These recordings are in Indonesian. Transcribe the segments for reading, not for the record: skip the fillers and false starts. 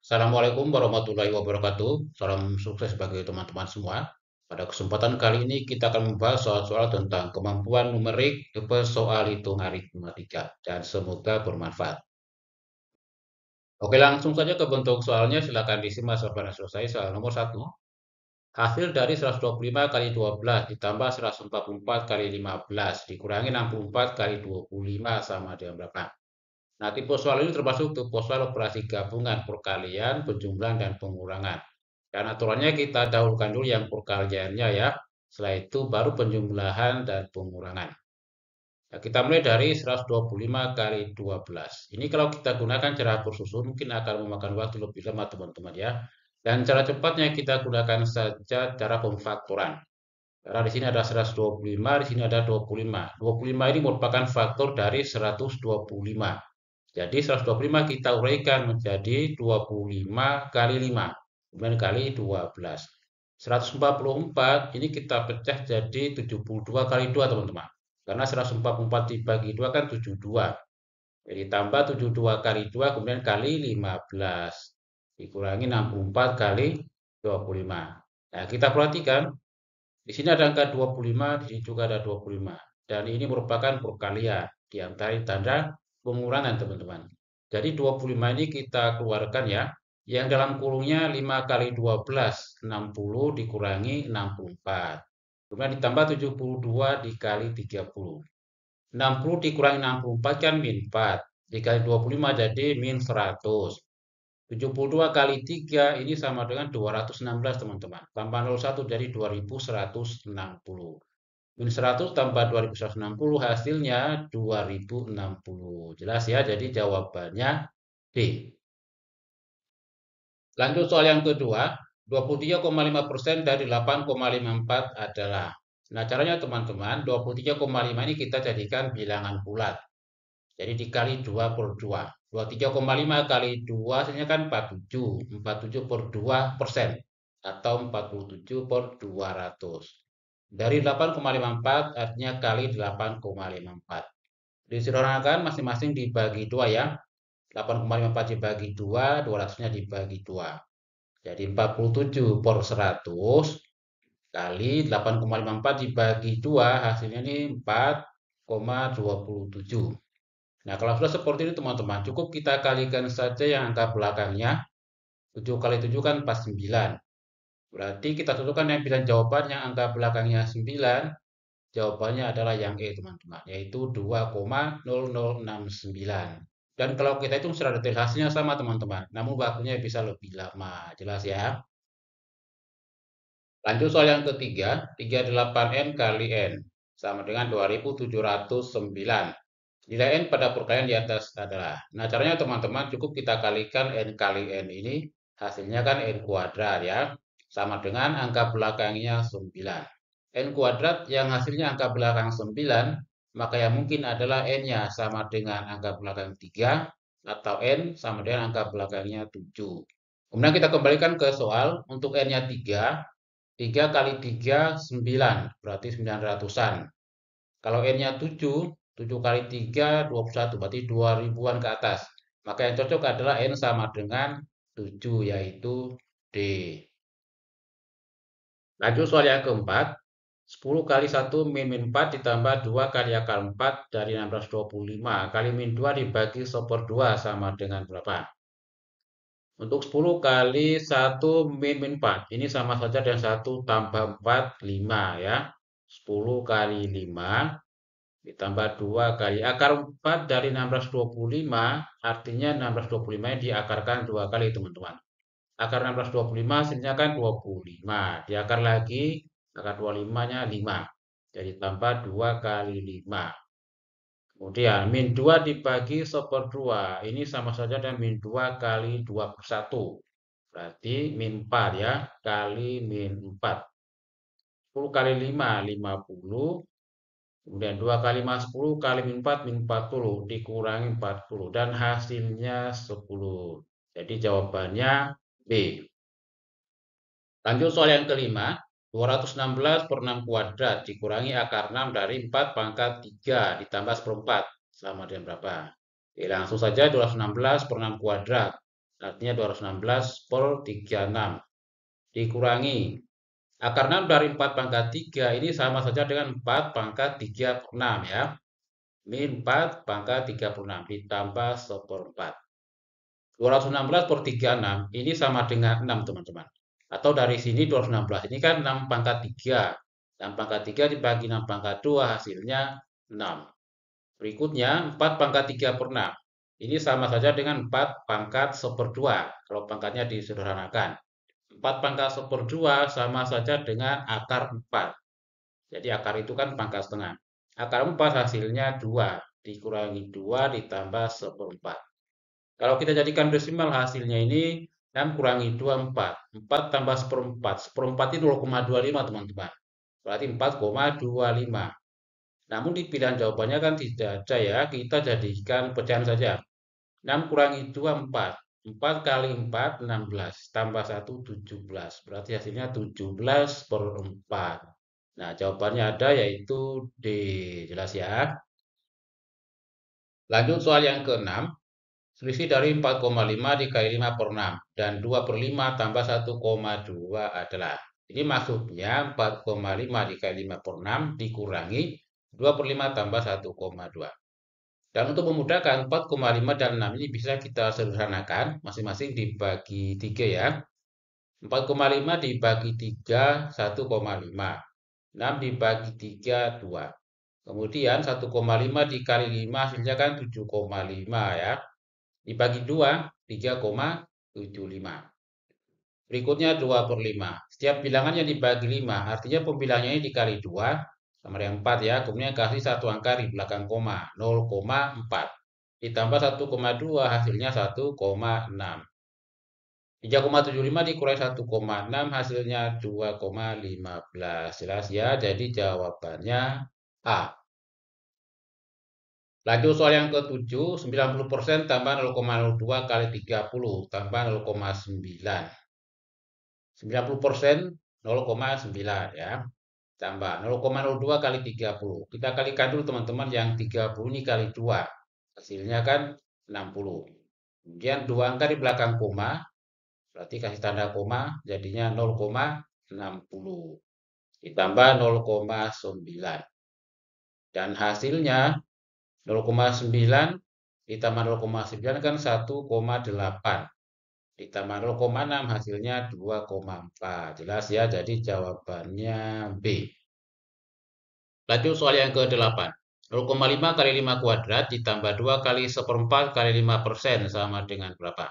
Assalamualaikum warahmatullahi wabarakatuh. Salam sukses bagi teman-teman semua. Pada kesempatan kali ini kita akan membahas soal-soal tentang kemampuan numerik soal hitung aritmatika dan semoga bermanfaat. Oke, langsung saja ke bentuk soalnya. Silakan disimak sampai selesai. Soal nomor 1. Hasil dari 125 kali 12 ditambah 144 kali 15 dikurangi 64 kali 25 sama dengan berapa? Nah, tipe soal ini termasuk tipe soal operasi gabungan, perkalian, penjumlahan, dan pengurangan. Dan aturannya kita dahulukan dulu yang perkaliannya ya. Setelah itu baru penjumlahan dan pengurangan. Nah, kita mulai dari 125 kali 12. Ini kalau kita gunakan cara bersusun mungkin akan memakan waktu lebih lama teman-teman ya. Dan cara cepatnya kita gunakan saja cara pemfaktoran. Karena di sini ada 125, di sini ada 25. 25 ini merupakan faktor dari 125. Jadi 125 kita uraikan menjadi 25 kali 5, kemudian kali 12. 144 ini kita pecah jadi 72 kali 2 teman-teman. Karena 144 dibagi 2 kan 72. Jadi tambah 72 kali 2 kemudian kali 15. Dikurangi 64 kali 25. Nah, kita perhatikan di sini ada angka 25, di sini juga ada 25. Dan ini merupakan perkalian di antara tanda pengurangan, teman-teman. Jadi 25 ini kita keluarkan ya. Yang dalam kurungnya 5 kali 12, 60 dikurangi 64. Kemudian ditambah 72 dikali 30. 60 dikurangi 64 kan min 4. Dikali 25 jadi min 100. 72 kali 3 ini sama dengan 216 teman-teman. Tambah 01 jadi 2160. Min 100 tambah 2160 hasilnya 2060. Jelas ya, jadi jawabannya D. Lanjut soal yang kedua, 23,5% dari 8,54 adalah. Nah, caranya teman-teman, 23,5 ini kita jadikan bilangan bulat. Jadi dikali 2 per 2. 23,5 kali 2 hasilnya kan 47. 47 per 2 persen. Atau 47 per 200. Dari 8,54 artinya kali 8,54. Disederhanakan masing-masing dibagi 2 ya. 8,54 dibagi 2, 200-nya dibagi 2. Jadi 47 per 100 kali 8,54 dibagi 2 hasilnya ini 4,27. Nah, kalau sudah seperti ini teman-teman, cukup kita kalikan saja yang angka belakangnya. 7 kali 7 kan 49. Berarti kita tentukan yang pilihan jawaban yang angka belakangnya 9. Jawabannya adalah yang E, teman-teman, yaitu 2,0069. Dan kalau kita hitung secara detail hasilnya sama, teman-teman. Namun waktunya bisa lebih lama. Jelas ya? Lanjut soal yang ketiga, 38N kali N sama dengan 2709. Nilai N pada perkalian di atas adalah. Nah, caranya teman-teman cukup kita kalikan N kali N ini, hasilnya kan N kuadrat ya. Sama dengan angka belakangnya 9. N kuadrat yang hasilnya angka belakang 9, maka yang mungkin adalah N-nya sama dengan angka belakang 3, atau N sama dengan angka belakangnya 7. Kemudian kita kembalikan ke soal, untuk N-nya 3, 3 kali 3, 9, berarti 900-an. Kalau N-nya 7, 7 kali 3, 21, berarti 2000-an ke atas. Maka yang cocok adalah N sama dengan 7, yaitu D. Lanjut soal yang keempat. 10 kali 1 min 4 ditambah 2 kali akar 4 dari 1625 kali min 2 dibagi 1/2 sama dengan berapa? Untuk 10 kali 1 min 4, ini sama saja dengan 1 tambah 4, 5 ya. 10 kali 5 ditambah 2 kali akar 4 dari 1625, artinya 1625 diakarkan 2 kali teman-teman. Akar 1625 hasilnya kan 25. Diakar lagi, akar 25-nya 5. Jadi tambah 2 kali 5. Kemudian min 2 dibagi 1/2. Ini sama saja dengan min 2 kali 2/1. Berarti min 4 ya, kali min 4. 10 kali 5, 50. Kemudian 2 kali 5, 10. Kali min 4, min 40. Dikurangi 40. Dan hasilnya 10. Jadi jawabannya B. Lanjut soal yang kelima. 216 per 6 kuadrat dikurangi akar 6 dari 4 pangkat 3 ditambah 1/4. Sama dengan berapa? Oke, langsung saja 216 per 6 kuadrat. Artinya 216 per 36 dikurangi akar 6 dari 4 pangkat 3 ini sama saja dengan 4 pangkat 3 per 6 ya. Ini 4 pangkat 36 ditambah 1/4. 216 per 36 ini sama dengan 6 teman-teman. Atau dari sini 216 ini kan 6 pangkat 3. 6 pangkat 3 dibagi 6 pangkat 2 hasilnya 6. Berikutnya 4 pangkat 3 per 6. Ini sama saja dengan 4 pangkat 1/2 kalau pangkatnya disederhanakan. 4 pangkat 1/2 sama saja dengan akar 4. Jadi akar itu kan pangkat setengah. Akar 4 hasilnya 2. Dikurangi 2 ditambah 1/4. Kalau kita jadikan desimal hasilnya ini 6 kurangi 2, 4. 4 tambah 1/4. 1/4 itu 0,25 teman-teman. Berarti 4,25. Namun di pilihan jawabannya kan tidak ada ya. Kita jadikan pecahan saja. 6 kurangi 2, 4. 4 kali 4, 16. Tambah 1, 17. Berarti hasilnya 17/4. Nah, jawabannya ada yaitu D. Jelas ya. Lanjut soal yang ke-6. Selisih dari 4,5 dikali 5 per 6 dan 2 per 5 tambah 1,2 adalah. Ini maksudnya 4,5 dikali 5 per 6 dikurangi 2 per 5 tambah 1,2. Dan untuk memudahkan 4,5 dan 6 ini bisa kita sederhanakan masing-masing dibagi 3 ya. 4,5 dibagi 3, 1,5. 6 dibagi 3, 2. Kemudian 1,5 dikali 5 hasilnya kan 7,5 ya. Dibagi 2, 3,75. Berikutnya 2 per 5. Setiap bilangan yang dibagi 5, artinya pembilangnya ini dikali 2, sama dengan 4 ya. Kemudian kasih satu angka di belakang koma, 0,4. Ditambah 1,2 hasilnya 1,6. 3,75 dikurangi 1,6 hasilnya 2,15. Jelas ya, jadi jawabannya A. Lanjut soal yang ke-7, 90% tambah 0,02 kali 30 tambah 0,9. 90% 0,9 ya. Tambah 0,02 kali 30. Kita kalikan dulu teman-teman yang 30 ini kali 2. Hasilnya kan 60. Kemudian dua angka di belakang koma, berarti kasih tanda koma, jadinya 0,60. Ditambah 0,9. Dan hasilnya 0,9 ditambah 0,9 kan 1,8. Ditambah 0,6 hasilnya 2,4. Jelas ya, jadi jawabannya B. Lanjut soal yang ke-8. 0,5 kali 5 kuadrat ditambah 2 kali 1/4 kali 5% sama dengan berapa?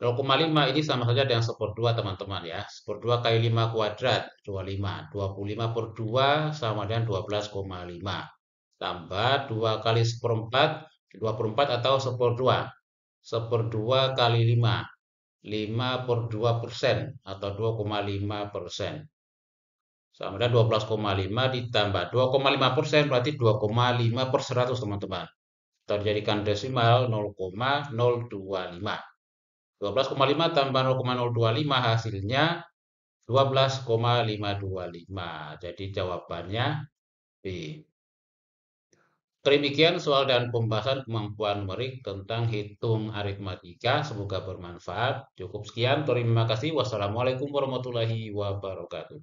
0,5 ini sama saja dengan 1/2 teman-teman ya. 1/2 kali 5 kuadrat, 25. 25 per 2 sama dengan 12,5. Tambah 2 kali 1/4, 2/4 atau 1/2. 1/2 kali 5. 5 per 2% atau 2,5%. Sama dengan 12,5 ditambah 2,5% berarti 2,5 per 100 teman-teman. Kita jadikan desimal 0,025. 12,5 tambah 0,025 hasilnya 12,525. Jadi jawabannya B. Demikian soal dan pembahasan kemampuan numerik tentang hitung aritmatika. Semoga bermanfaat. Cukup sekian. Terima kasih. Wassalamualaikum warahmatullahi wabarakatuh.